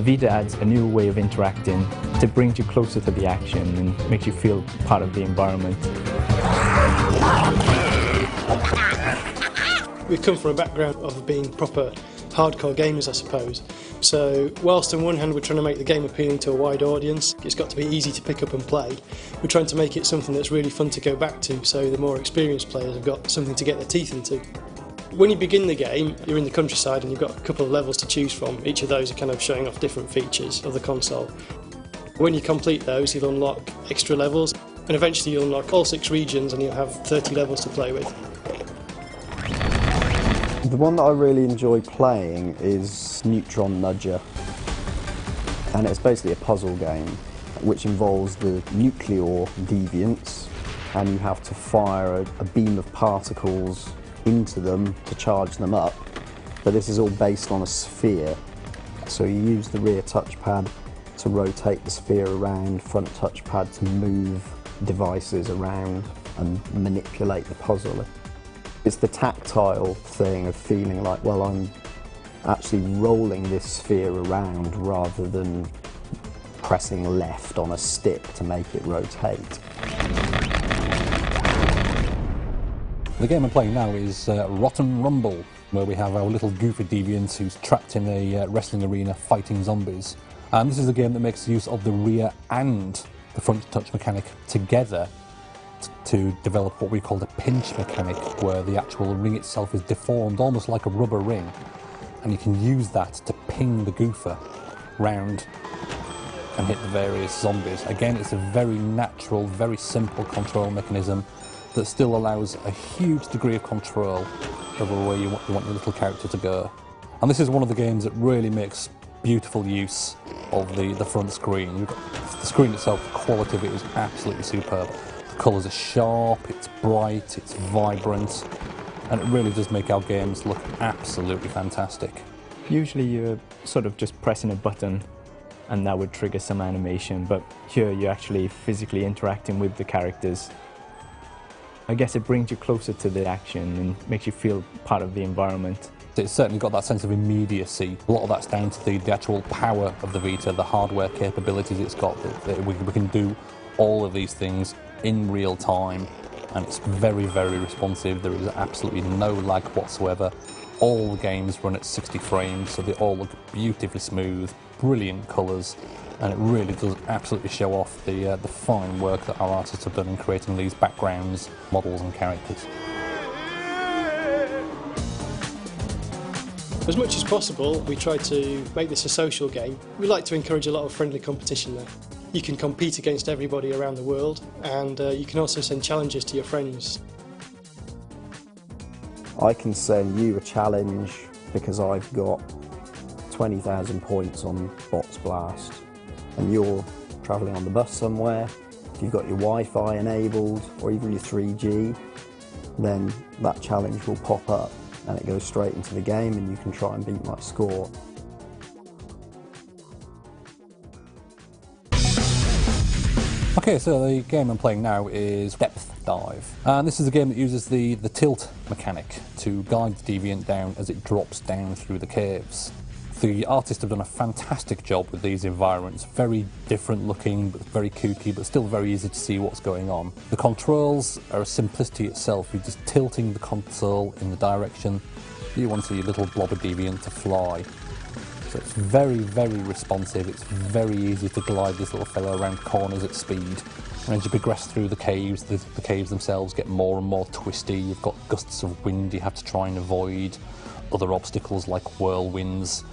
Vita adds a new way of interacting to bring you closer to the action and makes you feel part of the environment. We come from a background of being proper hardcore gamers, I suppose. So whilst on one hand we're trying to make the game appealing to a wide audience, it's got to be easy to pick up and play, we're trying to make it something that's really fun to go back to, so the more experienced players have got something to get their teeth into. When you begin the game, you're in the countryside and you've got a couple of levels to choose from. Each of those are kind of showing off different features of the console. When you complete those, you'll unlock extra levels, and eventually you'll unlock all 6 regions and you'll have 30 levels to play with. The one that I really enjoy playing is Neutron Nudger, and it's basically a puzzle game which involves the nuclear deviants, and you have to fire a beam of particles into them to charge them up, but this is all based on a sphere. So you use the rear touchpad to rotate the sphere around, front touchpad to move devices around and manipulate the puzzle. It's the tactile thing of feeling like, well, I'm actually rolling this sphere around rather than pressing left on a stick to make it rotate. The game I'm playing now is Rotten Rumble, where we have our little goofy deviant who's trapped in a wrestling arena fighting zombies. And this is a game that makes use of the rear and the front touch mechanic together to develop what we call the pinch mechanic, where the actual ring itself is deformed almost like a rubber ring, and you can use that to ping the goofer round and hit the various zombies. Again, it's a very natural, very simple control mechanism that still allows a huge degree of control over where you want your little character to go. And this is one of the games that really makes beautiful use of the front screen. You've got the screen itself, the quality of it is absolutely superb. The colours are sharp, it's bright, it's vibrant, and it really does make our games look absolutely fantastic. Usually you're sort of just pressing a button and that would trigger some animation, but here you're actually physically interacting with the characters. I guess it brings you closer to the action and makes you feel part of the environment. It's certainly got that sense of immediacy. A lot of that's down to the actual power of the Vita, the hardware capabilities it's got. We can do all of these things in real time, and it's very, very responsive. There is absolutely no lag whatsoever. All the games run at 60 frames, so they all look beautifully smooth, brilliant colours, and it really does absolutely show off the fine work that our artists have done in creating these backgrounds, models and characters. As much as possible, we try to make this a social game. We like to encourage a lot of friendly competition there. You can compete against everybody around the world, and you can also send challenges to your friends. I can send you a challenge because I've got 20,000 points on Bots Blast, and you're travelling on the bus somewhere. If you've got your Wi-Fi enabled, or even your 3G, then that challenge will pop up and it goes straight into the game and you can try and beat my score. Okay, so the game I'm playing now is Depth Dive. And this is a game that uses the tilt mechanic to guide the deviant down as it drops down through the caves. The artists have done a fantastic job with these environments, very different looking, but very kooky, but still very easy to see what's going on. The controls are a simplicity itself. You're just tilting the console in the direction you want your little blobber deviant to fly. So it's very, very responsive. It's very easy to glide this little fellow around corners at speed. And as you progress through the caves themselves get more and more twisty. You've got gusts of wind you have to try and avoid, other obstacles like whirlwinds,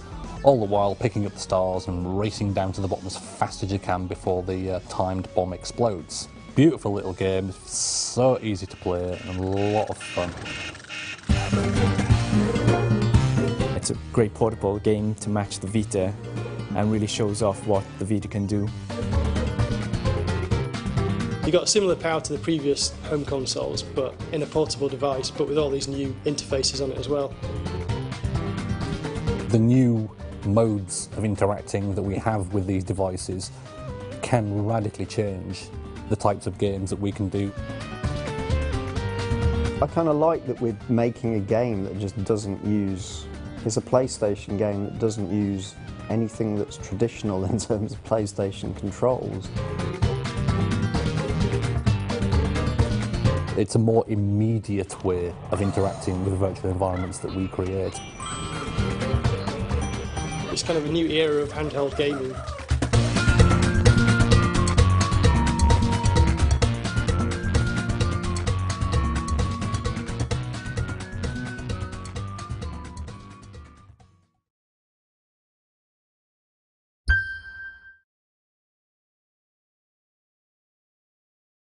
all the while picking up the stars and racing down to the bottom as fast as you can before the timed bomb explodes. Beautiful little game, so easy to play and a lot of fun. It's a great portable game to match the Vita and really shows off what the Vita can do. You got similar power to the previous home consoles, but in a portable device, but with all these new interfaces on it as well. The new modes of interacting that we have with these devices can radically change the types of games that we can do. I kind of like that we're making a game that just doesn't use... It's a PlayStation game that doesn't use anything that's traditional in terms of PlayStation controls. It's a more immediate way of interacting with the virtual environments that we create. It's kind of a new era of handheld gaming.